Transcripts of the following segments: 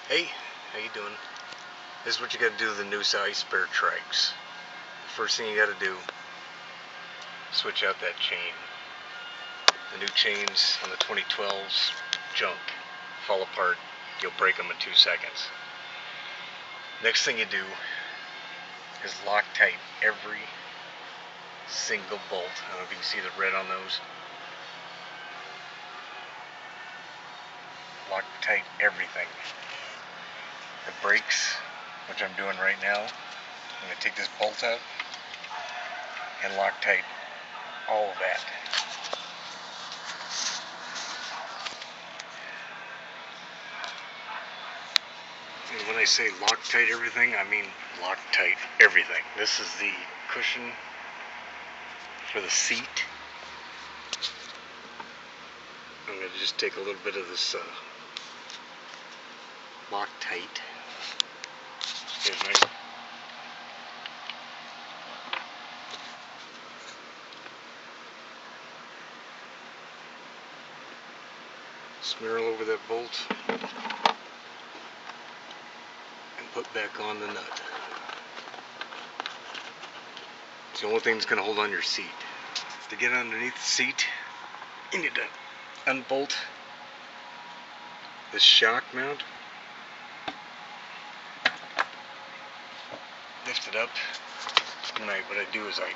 Hey, how you doing? This is what you got to do to the new Ice Bear trikes. The first thing you got to do, switch out that chain. The new chains on the 2012s, junk, fall apart. You'll break them in 2 seconds. Next thing you do is lock tight every single bolt. I don't know if you can see the red on those. Lock tight everything. The brakes, which I'm doing right now. I'm going to take this bolt out and lock tight all of that. And when I say lock tight everything, I mean lock tight everything. This is the cushion for the seat. I'm going to just take a little bit of this Loctite. Here's my smear all over that bolt and put back on the nut. It's the only thing that's going to hold on your seat. To get underneath the seat, you need to unbolt this shock mount. Lift it up. And what I do is I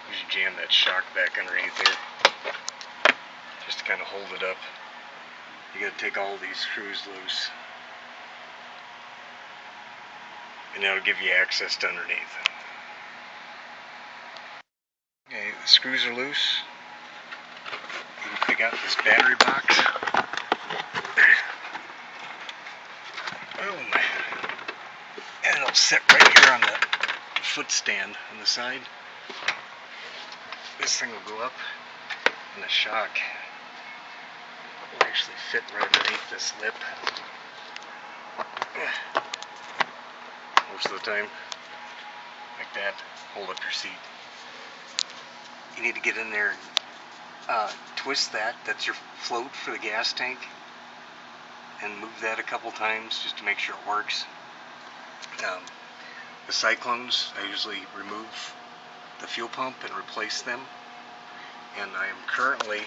usually jam that shock back underneath there, just to kind of hold it up. You got to take all these screws loose, and that'll give you access to underneath. Okay, the screws are loose. You can pick out this battery box. Boom. And it'll sit right here on the foot stand on the side. This thing will go up, and the shock will actually fit right underneath this lip. Most of the time, like that, hold up your seat. You need to get in there and twist that. That's your float for the gas tank, and move that a couple times just to make sure it works. The Cyclones, I usually remove the fuel pump and replace them, and I am currently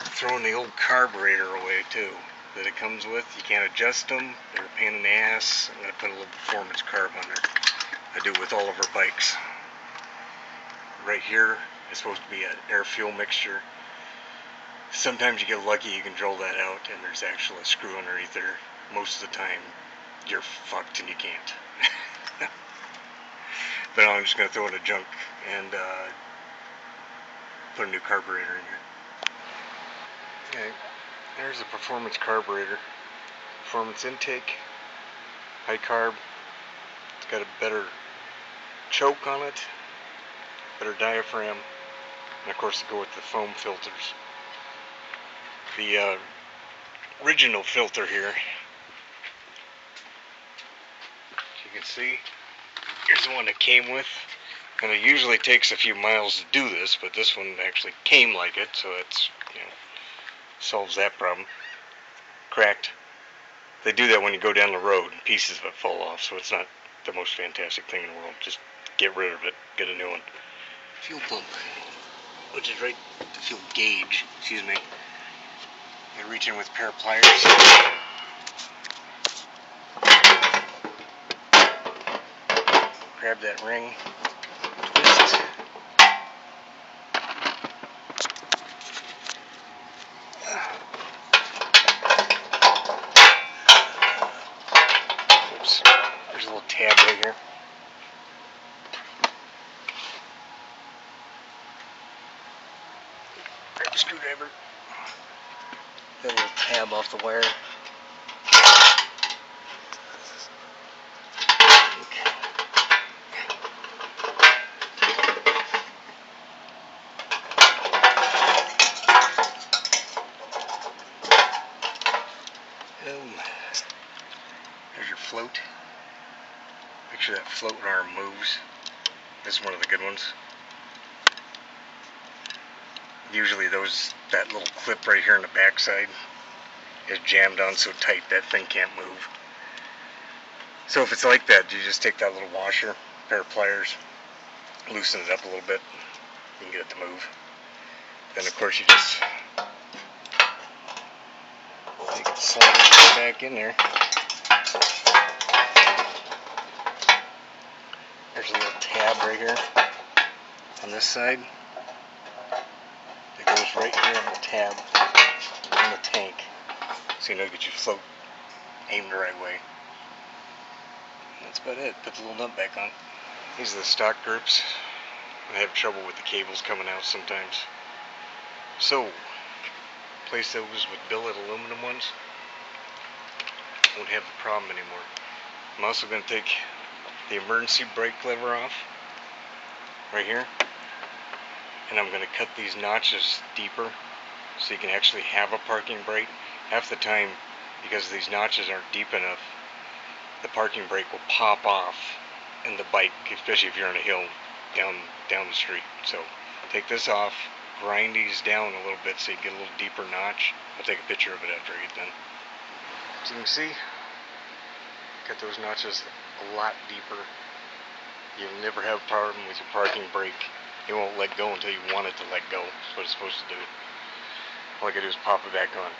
throwing the old carburetor away too that it comes with. You can't adjust them, they're a pain in the ass. I'm going to put a little performance carb on there. I do it with all of our bikes. Right here is supposed to be an air-fuel mixture. Sometimes you get lucky, you can drill that out and there's actually a screw underneath there. Most of the time you're fucked and you can't. But I'm just going to throw in a junk and put a new carburetor in here. Okay, there's a performance carburetor. Performance intake, high carb. It's got a better choke on it, better diaphragm, and of course to go with the foam filters. The original filter here, as you can see, here's the one that came with, and it usually takes a few miles to do this, but this one actually came like it, so it's, solves that problem. Cracked. They do that when you go down the road and pieces of it fall off, so it's not the most fantastic thing in the world. Just get rid of it, get a new one. Fuel pump, which is right, the fuel gauge, excuse me. I reach in with a pair of pliers. Grab that ring, twist. Oops, there's a little tab right here. Grab the screwdriver. Got a little tab off the wire. There's your float. Make sure that float arm moves. This is one of the good ones. usually that little clip right here in the backside is jammed on so tight that thing can't move. So if it's like that, you just take that little washer, pair of pliers, loosen it up a little bit, you can get it to move. Then of course you just take it, slide it back in there. There's a little tab right here on this side that goes right here on the tab in the tank, so you know, get your float aimed the right way. That's about it. Put the little nut back on. These are the stock grips. I have trouble with the cables coming out sometimes. So, replace those with billet aluminum ones. Won't have the problem anymore. I'm also going to take the emergency brake lever off right here, and I'm going to cut these notches deeper so you can actually have a parking brake. Half the time, because these notches aren't deep enough, the parking brake will pop off in the bike, especially if you're on a hill down the street. So take this off, grind these down a little bit so you get a little deeper notch. I'll take a picture of it after I get done. As you can see, cut those notches a lot deeper. You'll never have a problem with your parking brake. It won't let go until you want it to let go. That's what it's supposed to do. All I gotta do is pop it back on.